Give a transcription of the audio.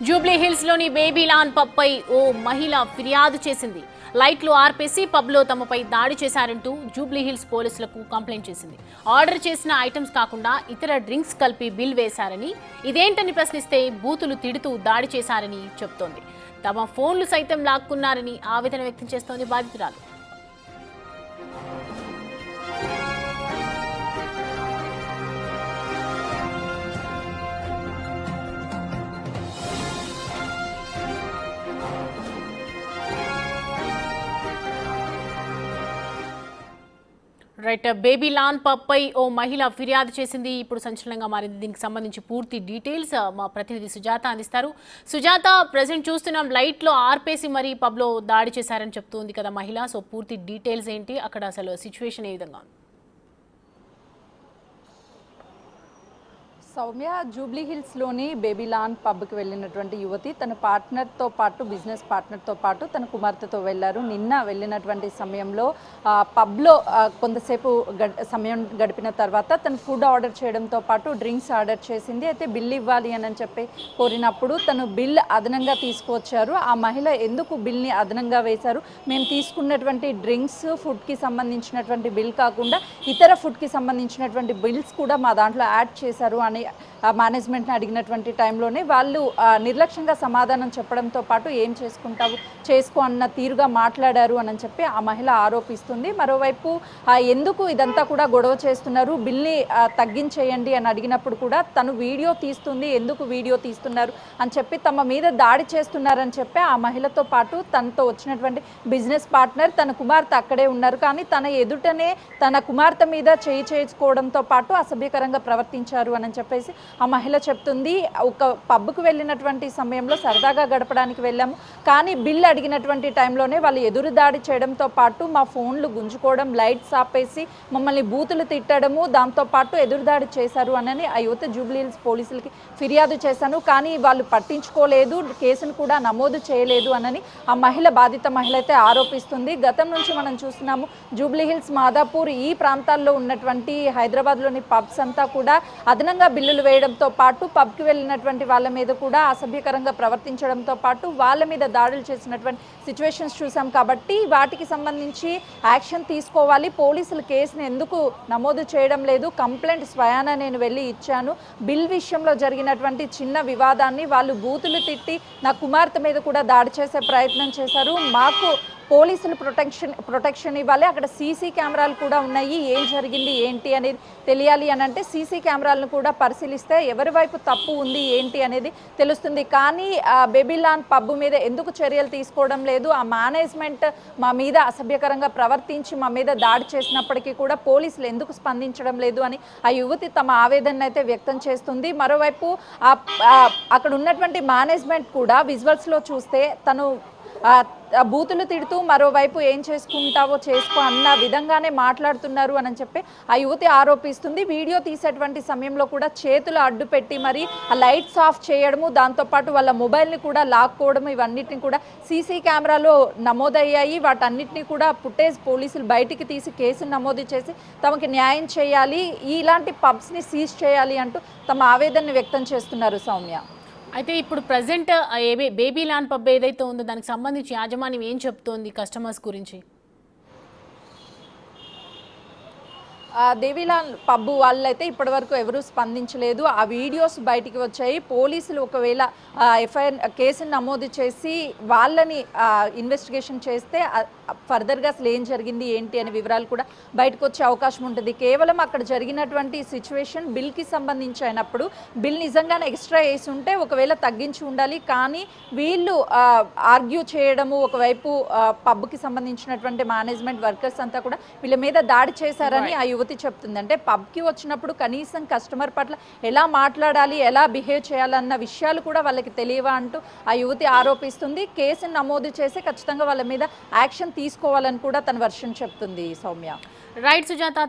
Jubilee hills లోని బేబీలాన్ pub పై ఓ మహిళ ఫిర్యాదు చేసింది. లైట్లు ఆర్పేసి పబ్ లో తమపై దాడి చేశారంటూ జూబ్లీ హిల్స్ పోలీసులకు కంప్లైంట్ చేసింది. ఆర్డర్ చేసిన ఐటమ్స్ కాకుండా ఇతర డ్రింక్స్ కలిపి బిల్ వేశారని, ఇదేంటని ప్రశ్నిస్తే బూతులు తిడుతూ దాడి చేశారని చెబుతోంది. తమ ఫోన్లు సైతం లాక్కున్నారని ఆవేదన వ్యక్తం చేస్తోంది బాధితురాలు. రైట్, బేబీలాన్ పబ్ పై ఓ మహిళ ఫిర్యాదు చేసింది. ఇప్పుడు సంచలనంగా మారింది. దీనికి సంబంధించి పూర్తి డీటెయిల్స్ మా ప్రతినిధి సుజాత అందిస్తారు. సుజాత, ప్రజెంట్ చూస్తున్నాం లైట్లో ఆర్పేసి మరి పబ్లో దాడి చేశారని చెప్తుంది కదా మహిళ. సో పూర్తి డీటెయిల్స్ ఏంటి, అక్కడ అసలు సిచ్యువేషన్ ఏ విధంగా ఉంది? సౌమ్య, జూబ్లీ హిల్స్లోని బేబీలాన్ పబ్కి వెళ్ళినటువంటి యువతి తన పార్ట్నర్తో పాటు, బిజినెస్ పార్ట్నర్తో పాటు తన కుమార్తెతో వెళ్ళారు. నిన్న వెళ్ళినటువంటి సమయంలో పబ్లో కొంతసేపు సమయం గడిపిన తర్వాత తను ఫుడ్ ఆర్డర్ చేయడంతో పాటు డ్రింక్స్ ఆర్డర్ చేసింది. అయితే బిల్ ఇవ్వాలి అని చెప్పి కోరినప్పుడు తను బిల్ అదనంగా తీసుకువచ్చారు. ఆ మహిళ ఎందుకు బిల్ని అదనంగా వేశారు, మేము తీసుకున్నటువంటి డ్రింక్స్, ఫుడ్కి సంబంధించినటువంటి బిల్ కాకుండా ఇతర ఫుడ్కి సంబంధించినటువంటి బిల్స్ కూడా మా దాంట్లో యాడ్ చేశారు అని మేనేజ్మెంట్ని అడిగినటువంటి టైంలోనే వాళ్ళు నిర్లక్ష్యంగా సమాధానం చెప్పడంతో పాటు ఏం చేసుకుంటావు చేసుకో అన్న తీరుగా మాట్లాడారు అని చెప్పి ఆ మహిళ ఆరోపిస్తుంది. మరోవైపు ఎందుకు ఇదంతా కూడా గొడవ చేస్తున్నారు, బిల్ని తగ్గించేయండి అని అడిగినప్పుడు కూడా తను వీడియో తీస్తుంది, ఎందుకు వీడియో తీస్తున్నారు అని చెప్పి తమ మీద దాడి చేస్తున్నారని చెప్పి ఆ మహిళతో పాటు తనతో వచ్చినటువంటి బిజినెస్ పార్ట్నర్, తన కుమార్తె అక్కడే ఉన్నారు. కానీ తన ఎదుటనే తన కుమార్తె మీద చేయి చేసుకోవడంతో పాటు అసభ్యకరంగా ప్రవర్తించారు అని చెప్పేసి ఆ మహిళ చెప్తుంది. ఒక పబ్కు వెళ్ళినటువంటి సమయంలో సరదాగా గడపడానికి వెళ్ళాము, కానీ బిల్ అడిగినటువంటి టైంలోనే వాళ్ళు ఎదురు దాడి చేయడంతో పాటు మా ఫోన్లు గుంజుకోవడం, లైట్స్ ఆపేసి మమ్మల్ని బూతులు తిట్టడము, దాంతోపాటు ఎదురుదాడి చేశారు అని ఆ యువత జూబ్లీ హిల్స్ పోలీసులకి ఫిర్యాదు చేశాను. కానీ వాళ్ళు పట్టించుకోలేదు, కేసును కూడా నమోదు చేయలేదు అని ఆ బాధిత మహిళ అయితే ఆరోపిస్తుంది. గతం నుంచి మనం చూస్తున్నాము, జూబ్లీ హిల్స్, మాదాపూర్ ఈ ప్రాంతాల్లో ఉన్నటువంటి హైదరాబాద్లోని పబ్స్ అంతా కూడా అదనంగా బిల్లులు వేయడంతో పాటు పబ్కి వెళ్ళినటువంటి వాళ్ళ మీద కూడా అసభ్యకరంగా ప్రవర్తించడంతో పాటు వాళ్ళ మీద దాడులు చేసినటువంటి సిచ్యువేషన్స్ చూసాం. కాబట్టి వాటికి సంబంధించి యాక్షన్ తీసుకోవాలి. పోలీసులు కేసును ఎందుకు నమోదు చేయడం లేదు? కంప్లైంట్ స్వయాన నేను వెళ్ళి ఇచ్చాను. బిల్ విషయంలో జరిగినటువంటి చిన్న వివాదాన్ని వాళ్ళు బూతులు తిట్టి నా కుమార్తె మీద కూడా దాడి చేసే ప్రయత్నం చేశారు. మాకు పోలీసులు ప్రొటెక్షన్ ఇవ్వాలి. అక్కడ సీసీ కెమెరాలు కూడా ఉన్నాయి. ఏం జరిగింది ఏంటి అనేది తెలియాలి అని అంటే సీసీ కెమెరాలను కూడా పరిశీలిస్తే ఎవరి వైపు తప్పు ఉంది ఏంటి అనేది తెలుస్తుంది. కానీ బేబీలాన్ పబ్ మీద ఎందుకు చర్యలు తీసుకోవడం లేదు? ఆ మేనేజ్మెంట్ మా మీద అసభ్యకరంగా ప్రవర్తించి మా మీద దాడి చేసినప్పటికీ కూడా పోలీసులు ఎందుకు స్పందించడం లేదు అని ఆ యువతి తమ ఆవేదన అయితే వ్యక్తం చేస్తుంది. మరోవైపు అక్కడ ఉన్నటువంటి మేనేజ్మెంట్ కూడా విజువల్స్లో చూస్తే తను బూతులు తిడుతూ మరోవైపు ఏం చేసుకుంటావో చేసుకో అన్న విధంగానే మాట్లాడుతున్నారు అని చెప్పి ఆ యువతి ఆరోపిస్తుంది. వీడియో తీసేటువంటి సమయంలో కూడా చేతులు అడ్డు పెట్టి మరి ఆ లైట్స్ ఆఫ్ చేయడము, దాంతోపాటు వాళ్ళ మొబైల్ని కూడా లాక్కోవడము, ఇవన్నిటిని కూడా సీసీ కెమెరాలో నమోదయ్యాయి. వాటన్నిటిని కూడా ఫుటేజ్ పోలీసులు బయటికి తీసి కేసును నమోదు చేసి తమకి న్యాయం చేయాలి, ఇలాంటి పబ్స్ని సీజ్ చేయాలి అంటూ తమ ఆవేదనని వ్యక్తం చేస్తున్నారు. సౌమ్య, అయితే ఇప్పుడు ప్రజెంట్ బేబీలాన్ పబ్ ఏదైతే ఉందో దానికి సంబంధించి యాజమాన్యం ఏం చెప్తోంది కస్టమర్స్ గురించి? బేబీలాన్ పబ్ వాళ్ళైతే ఇప్పటివరకు ఎవరూ స్పందించలేదు. ఆ వీడియోస్ బయటికి వచ్చాయి. పోలీసులు ఒకవేళ ఎఫ్ఐఆర్ కేసును నమోదు చేసి వాళ్ళని ఇన్వెస్టిగేషన్ చేస్తే ఫర్దర్గా అసలు ఏం జరిగింది ఏంటి అనే వివరాలు కూడా బయటకు వచ్చే అవకాశం ఉంటుంది. కేవలం అక్కడ జరిగినటువంటి సిచ్యువేషన్ బిల్కి సంబంధించి అయినప్పుడు బిల్ నిజంగానే ఎక్స్ట్రా వేసి ఉంటే ఒకవేళ తగ్గించి ఉండాలి. కానీ వీళ్ళు ఆర్గ్యూ చేయడము, ఒకవైపు పబ్కి సంబంధించినటువంటి మేనేజ్మెంట్ వర్కర్స్ అంతా కూడా వీళ్ళ మీద దాడి చేశారని ఆ యువతి చెప్తుంది. అంటే పబ్కి వచ్చినప్పుడు కనీసం కస్టమర్ పట్ల ఎలా మాట్లాడాలి, ఎలా బిహేవ్ చేయాలన్న విషయాలు కూడా వాళ్ళకి తెలియవా అంటూ ఆ యువతి ఆరోపిస్తుంది. కేసును నమోదు చేసి ఖచ్చితంగా వాళ్ళ మీద యాక్షన్ తీసుకోవాలని కూడా తన వర్షన్ చెప్తుంది. సౌమ్య, రైట్ సుజాత.